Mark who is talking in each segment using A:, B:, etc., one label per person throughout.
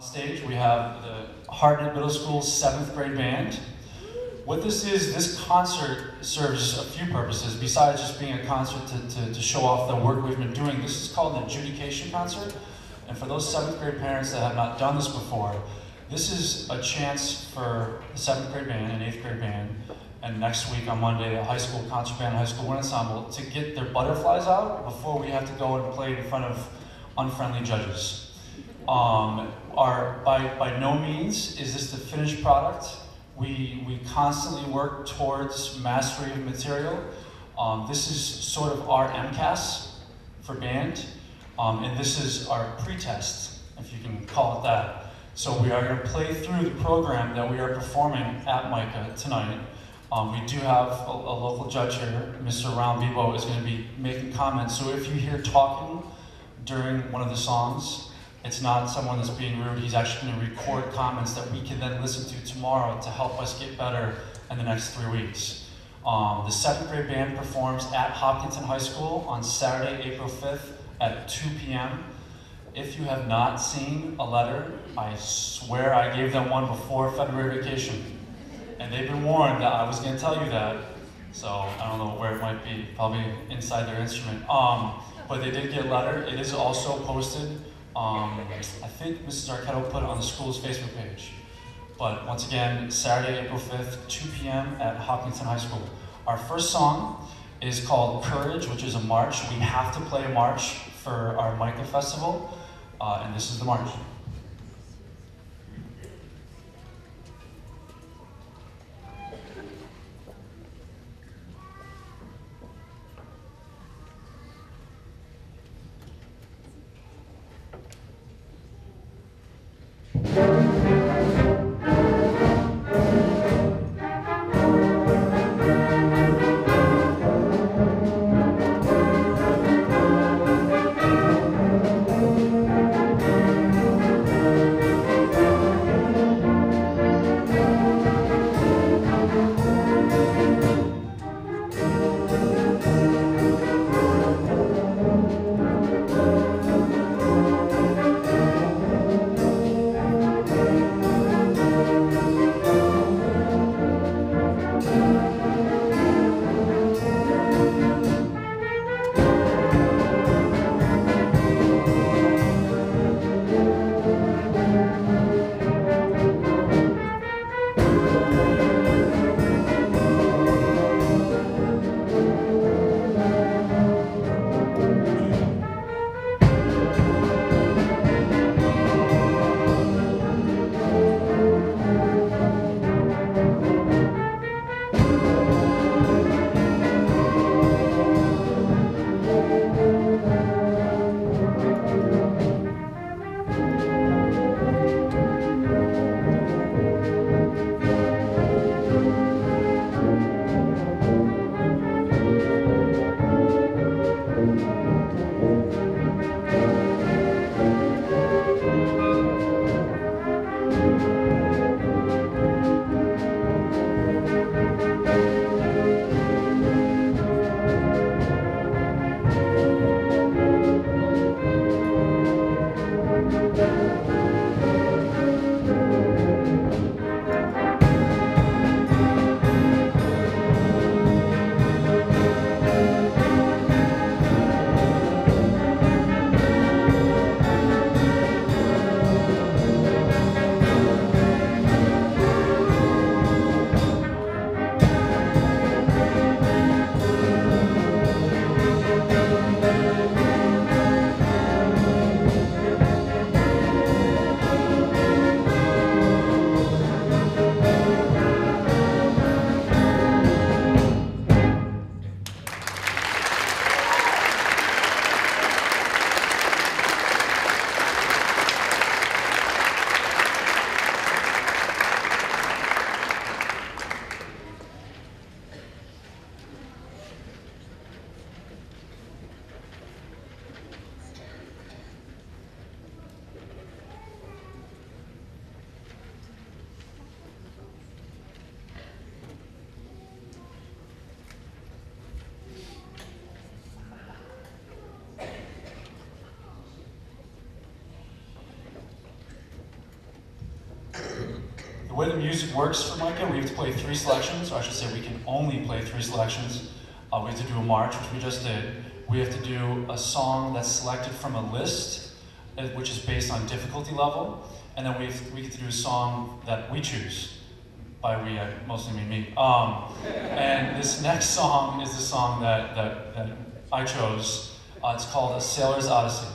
A: Stage, we have the Hartnett Middle School's 7th grade band. What this is, this concert serves a few purposes besides just being a concert to show off the work we've been doing. This is called an adjudication concert. And for those 7th grade parents that have not done this before, this is a chance for the 7th grade band and 8th grade band, and next week on Monday, a high school concert band, high school wind ensemble, to get their butterflies out before we have to go and play in front of unfriendly judges. By no means is this the finished product. We constantly work towards mastery of material. This is sort of our MCAS for band, and this is our pre-test, if you can call it that. So we are going to play through the program that we are performing at MICA tonight. We do have a local judge here, Mr. Ron Vivo, is going to be making comments. So if you hear talking during one of the songs, it's not someone that's being rude. He's actually going to record comments that we can then listen to tomorrow to help us get better in the next 3 weeks. The 7th grade band performs at Hopkinton High School on Saturday, April 5th at 2 p.m. If you have not seen a letter, I swear I gave them one before February vacation. And they've been warned that I was going to tell you that. So I don't know where it might be, probably inside their instrument. But they did get a letter. It is also posted. I think Mrs. Arquetto put it on the school's Facebook page. But once again, Saturday, April 5th, 2 p.m. at Hopkinton High School. Our first song is called Courage, which is a march. We have to play a march for our MICA Festival, and this is the march. The way the music works for Micah, we have to play 3 selections, or I should say we can only play 3 selections. We have to do a march, which we just did. We have to do a song that's selected from a list, which is based on difficulty level. And then we get to do a song that we choose. By we, I mostly mean me. And this next song is the song that I chose. It's called A Sailor's Odyssey.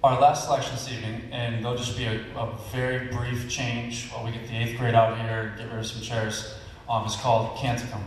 A: Our last selection this evening, and there'll just be a very brief change while we get the 8th grade out here, get rid of some chairs, is called Canticum.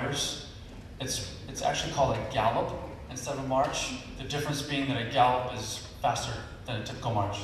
A: riders. It's actually called a gallop instead of a march. The difference being that a gallop is faster than a typical march.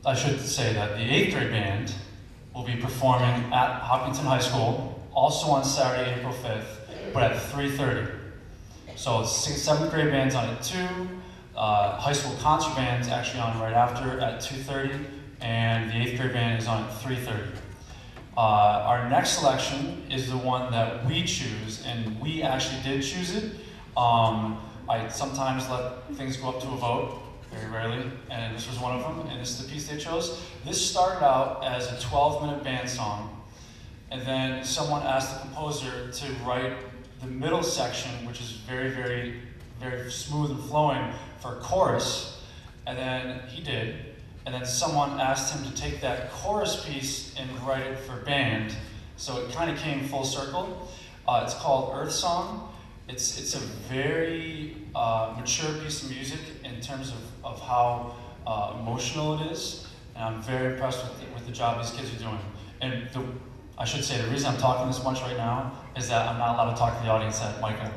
A: I should say that the 8th grade band will be performing at Hopkinton High School, also on Saturday, April 5th, but at 3:30. So 7th grade band's on at 2, high school concert band's actually on right after at 2:30, and the 8th grade band is on at 3:30. Our next selection is the one that we choose, and we actually did choose it. I sometimes let things go up to a vote, very rarely, and this was one of them, and this is the piece they chose. This started out as a 12-minute band song, and then someone asked the composer to write the middle section, which is very, very, very smooth and flowing, for a chorus, and then he did, and then someone asked him to take that chorus piece and write it for band, so it kind of came full circle. It's called Earth Song. It's a very mature piece of music in terms of how emotional it is, and I'm very impressed with the job these kids are doing. And I should say, the reason I'm talking this much right now is that I'm not allowed to talk to the audience at Micah.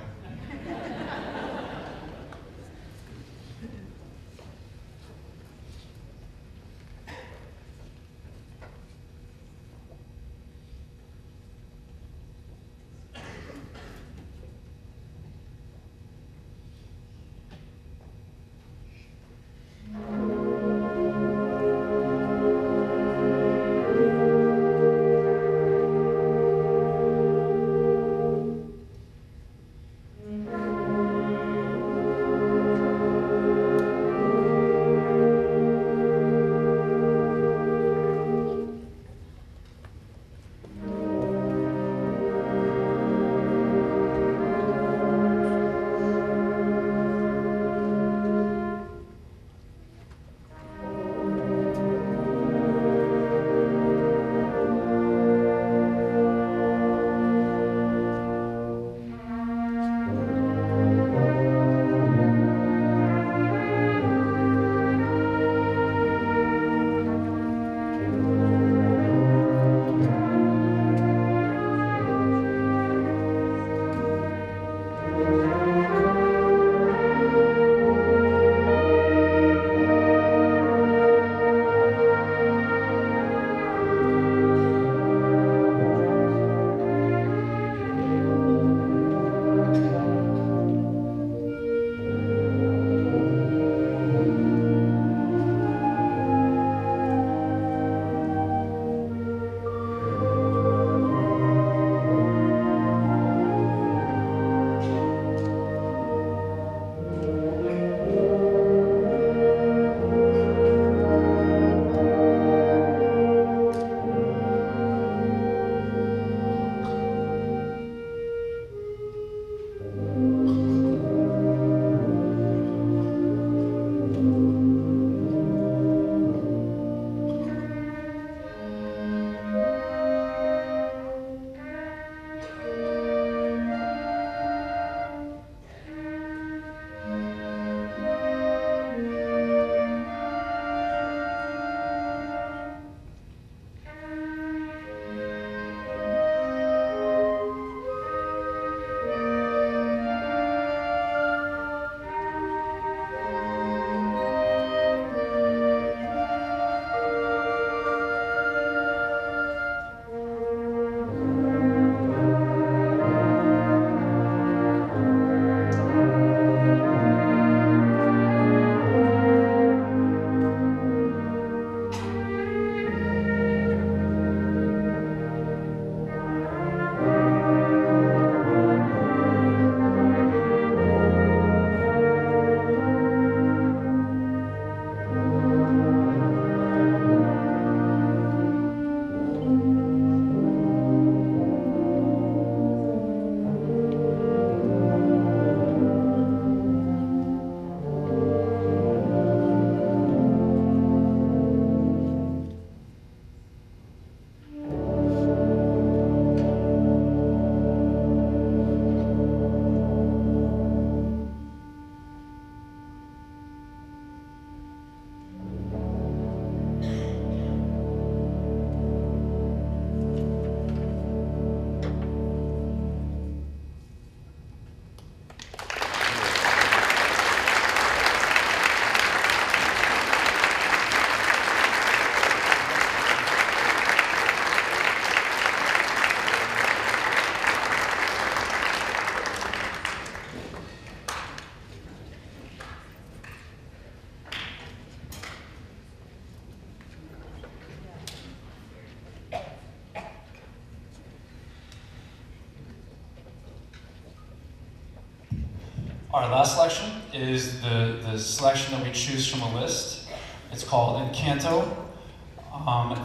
A: Our last selection is the selection that we choose from a list. It's called Encanto.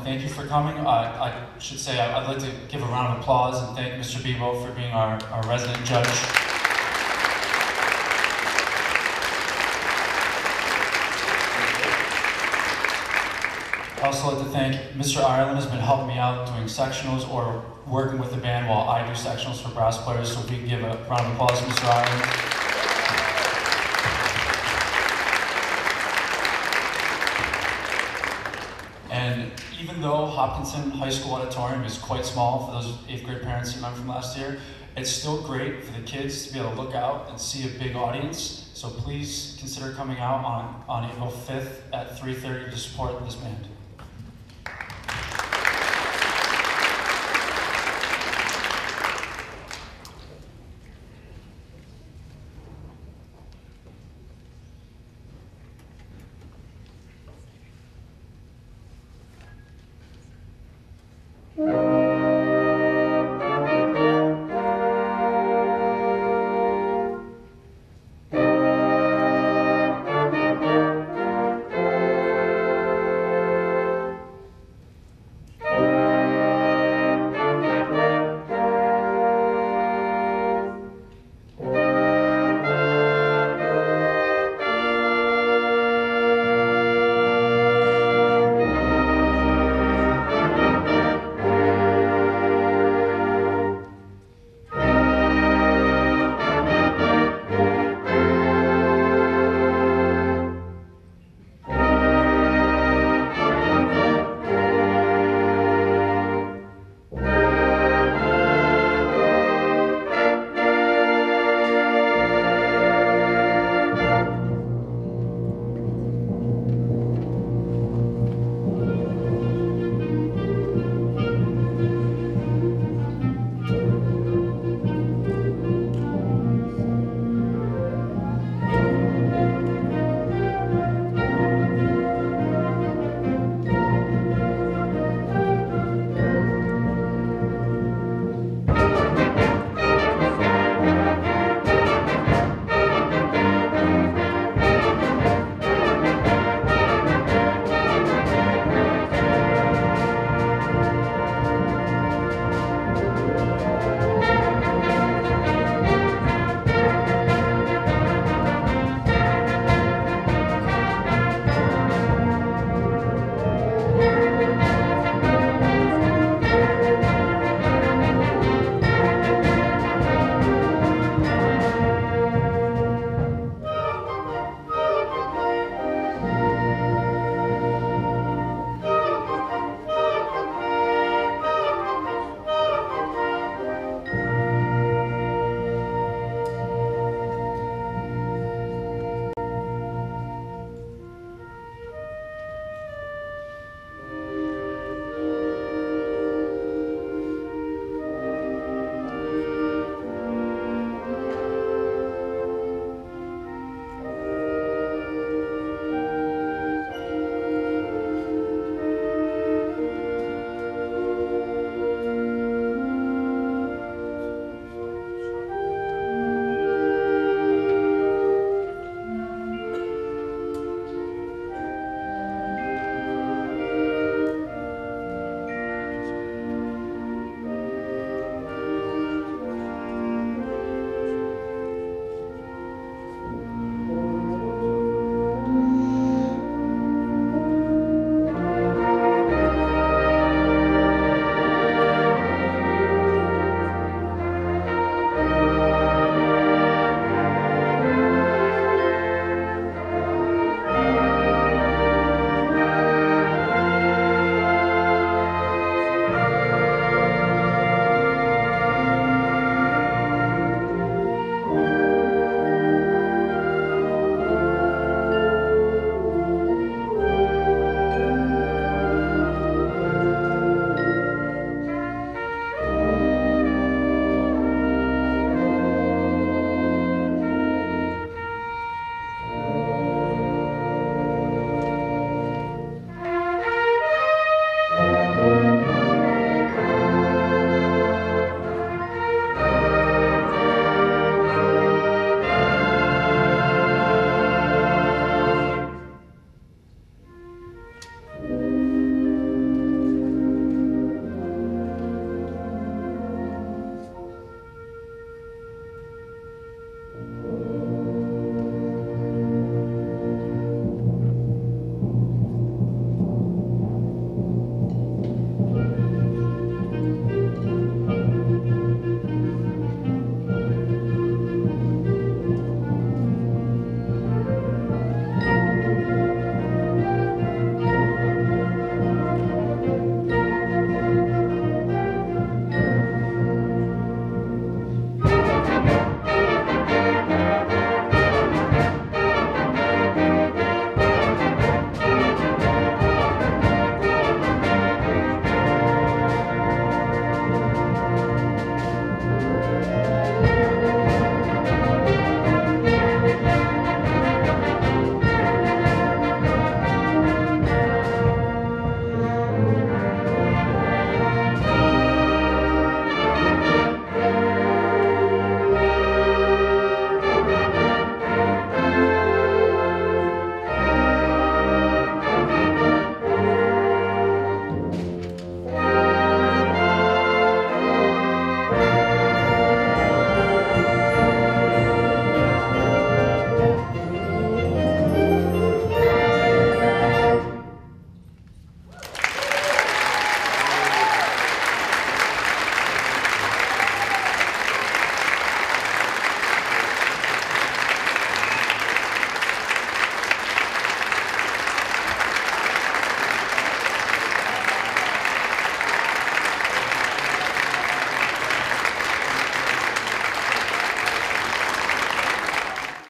A: Thank you for coming. I should say I'd like to give a round of applause and thank Mr. Bebo for being our resident judge. I'd also like to thank Mr. Ireland has been helping me out doing sectionals or working with the band while I do sectionals for brass players, so if we can give a round of applause to Mr. Ireland. And even though Hopkinton High School Auditorium is quite small for those 8th grade parents you remember from last year, it's still great for the kids to be able to look out and see a big audience. So please consider coming out on April 5th at 3:30 to support this band.
B: Mm-hmm.